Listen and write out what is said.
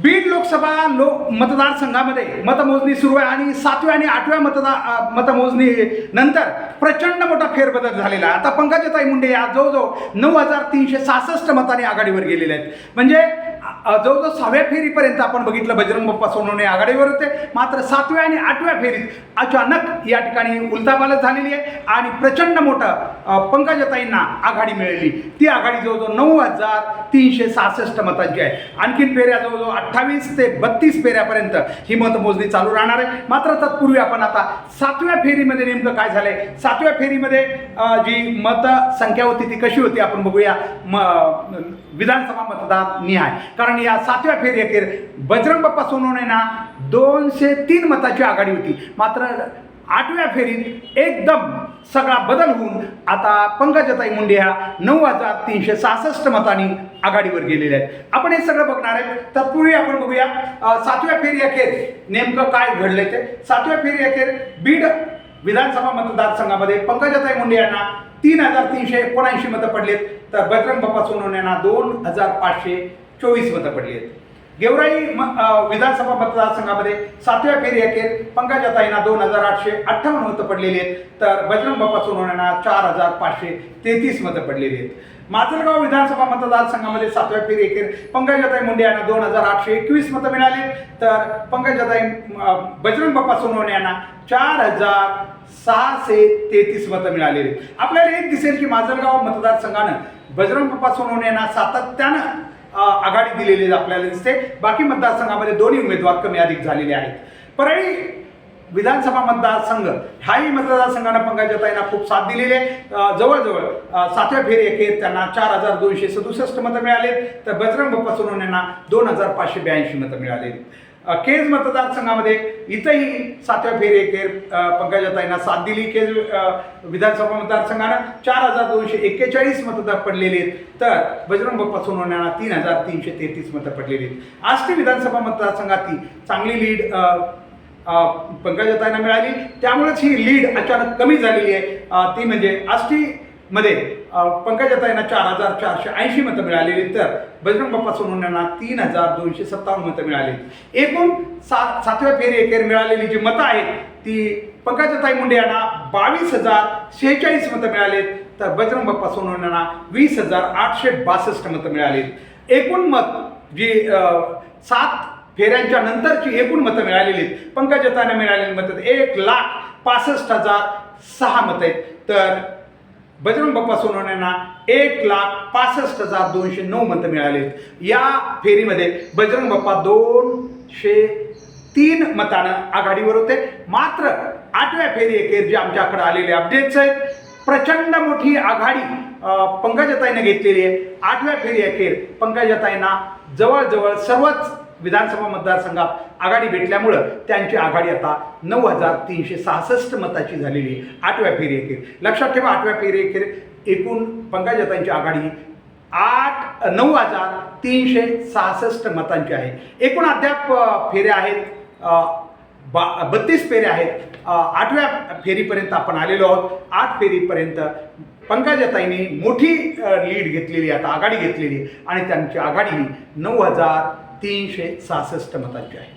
बीड लोकसभा मतदारसंघामध्ये मतमोजणी सुरू आहे आणि 7व्या आणि 8व्या मतमोजणी नंतर प्रचंड मोठा फेरबदल झालेला आहे. आता पंकजाताई मुंडे या जवळजवळ 9,366 मतांनी आघाडीवर गेलेले आहेत. म्हणजे जवळजवळ 6व्या फेरीपर्यंत आपण बघितलं बजरंग बाप्पा सोनवणे आघाडीवर होते, मात्र 7व्या आणि 8व्या फेरीत अचानक या ठिकाणी उलथापालथ झालेली आहे आणि प्रचंड मोठं पंकजाताईंना आघाडी मिळाली. ती आघाडी जवळजवळ 9,366 मतांची आहे. आणखीन फेऱ्या जवळजवळ 28 ते 32 फेऱ्यापर्यंत ही मतमोजणी चालू राहणार आहे. मात्र तत्पूर्वी आपण आता 7व्या फेरीमध्ये नेमकं काय झालंय, 7व्या फेरीमध्ये जी मतसंख्या होती ती कशी होती आपण बघूया. विधानसभा मतदार निहाय, कारण या 7व्या फेरी अखेर बजरंग बाप्पा सोनवणेंना 203 मताची आघाडी होती. मात्र 8व्या फेरीत एकदम सगळा बदल होऊन आता पंकजाताई मुंडे ह्या 9,366 मतांनी आघाडीवर गेलेले आहेत. आपण हे सगळं बघणार आहे. तत्पूर्वी आपण बघूया 7व्या फेरी अखेर नेमकं काय घडलंय ते. 7व्या फेरी अखेर बीड विधानसभा मतदारसंघामध्ये पंकजाताई मुंडे यांना 3,379 मतं पडलेत, तर बजरंग बाप्पा सोनवणेंना 2,524 मतं पडली आहेत. गेवराई विधानसभा मतदारसंघामध्ये 7व्या फेरी अखेर पंकजाताईंना 2,858 मतं पडलेली आहेत, तर बजरंग बाप्पा सोनवणेंना 4,533 मतं पडलेली आहेत. माजलगाव विधानसभा मतदारसंघामध्ये 7व्या फेरी अखेर पंकजाताई मुंडे यांना 2,821 मतं मिळाली, तर बजरंग बाप्पा सोनवणे यांना 4,633 मतं मिळालेली. आपल्याला एक दिसेल की माजलगाव मतदारसंघानं बजरंग बाप्पा सोनवणे यांना सातत्यानं आघाडी दिलेली आपल्याला दिसते. बाकी मतदारसंघामध्ये दोन्ही उमेदवार कमी अधिक झालेले आहेत. परळी विधानसभा मतदारसंघ ह्याही मतदारसंघानं पंकजाताईंना खूप साथ दिलेली आहे. जवळजवळ 7व्या फेरी अखेर त्यांना 4,267 मतं मिळाले, तर बजरंग बाप्पा सोनवणेंना 2,582 मतं मिळाले. केज मतदारसंघामध्ये इथंही 7व्या फेरी अखेर पंकजाताईंना साथ दिली. केज विधानसभा मतदारसंघानं 4,241 मतं पडलेली आहेत, तर बजरंग बाप्पा सोनवणेंना 3,333 मतं पडलेली आहेत. आष्टी विधानसभा मतदारसंघात चांगली लीड पंकजाताईंना मिळाली, त्यामुळेच ही लीड अचानक कमी झालेली आहे. ती म्हणजे आष्टीमध्ये पंकजाताईंना 4,480 मतं मिळालेली, तर बजरंग बाप्पा सोनवणेंना 3,257 मतं मिळाली. एकूण 7व्या फेरी अखेर मिळालेली जी मतं आहेत ती पंकजाताई मुंडे यांना 22,046 मतं मिळालेत, तर बजरंग बाप्पा सोनवणेंना 20,862 मतं मिळालीत. एकूण मत जी 7 फेऱ्यांच्या नंतरची एकूण मतं मिळालेली आहेत, पंकजाताईंना मिळालेली मतं 1,65,006 मतं आहेत, तर बजरंग बाप्पा सोनवणेंना 1,65,209 मतं मिळाली. या फेरीमध्ये बजरंग बाप्पा 203 मतानं आघाडीवर होते. मात्र 8व्या फेरी अखेर जे आमच्याकडे आलेले अपडेट्स आहेत, प्रचंड मोठी आघाडी पंकजाताईंनी घेतलेली आहे. 8व्या फेरी अखेर पंकजाताईंना जवळजवळ सर्वच विधानसभा मतदारसंघात आघाडी भेटल्यामुळं त्यांची आघाडी आता 9,366 मताची झालेली आहे 8व्या फेरी अखेर. लक्षात ठेवा, 8व्या फेरी अखेर एकूण पंकजाताईंची आघाडी 9,366 मतांची आहे. एकूण अद्याप फेऱ्या आहेत 32 फेऱ्या आहेत. 8व्या फेरीपर्यंत आपण आलेलो आहोत. 8 फेरीपर्यंत पंकजाताईंनी मोठी लीड घेतलेली, आता आघाडी घेतलेली आणि त्यांची आघाडी 9,366 मतांची आहे.